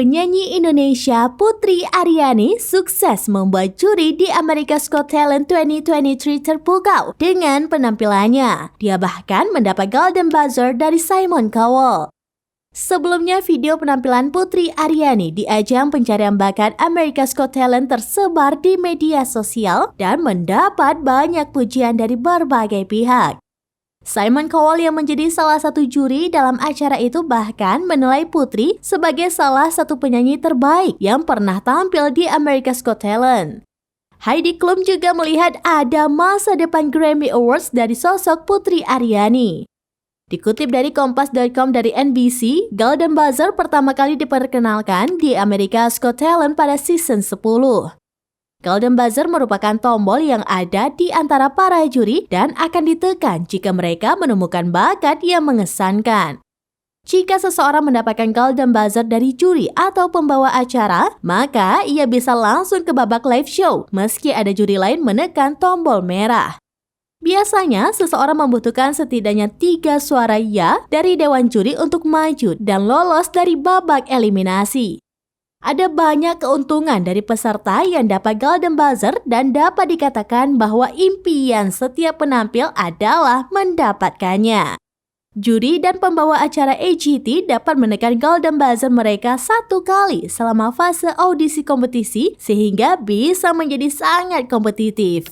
penyanyi Indonesia Putri Aryani sukses membuat juri di America's Got Talent 2023 terpukau dengan penampilannya. Dia bahkan mendapat Golden Buzzer dari Simon Cowell. Sebelumnya, video penampilan Putri Aryani di ajang pencarian bakat America's Got Talent tersebar di media sosial dan mendapat banyak pujian dari berbagai pihak. Simon Cowell yang menjadi salah satu juri dalam acara itu bahkan menilai Putri sebagai salah satu penyanyi terbaik yang pernah tampil di America's Got Talent. Heidi Klum juga melihat ada masa depan Grammy Awards dari sosok Putri Aryani. Dikutip dari Kompas.com dari NBC, Golden Buzzer pertama kali diperkenalkan di America's Got Talent pada season 10. Golden Buzzer merupakan tombol yang ada di antara para juri dan akan ditekan jika mereka menemukan bakat yang mengesankan. Jika seseorang mendapatkan Golden Buzzer dari juri atau pembawa acara, maka ia bisa langsung ke babak live show meski ada juri lain menekan tombol merah. Biasanya, seseorang membutuhkan setidaknya 3 suara ya dari dewan juri untuk maju dan lolos dari babak eliminasi. Ada banyak keuntungan dari peserta yang dapat Golden Buzzer dan dapat dikatakan bahwa impian setiap penampil adalah mendapatkannya. Juri dan pembawa acara AGT dapat menekan Golden Buzzer mereka 1 kali selama fase audisi kompetisi sehingga bisa menjadi sangat kompetitif.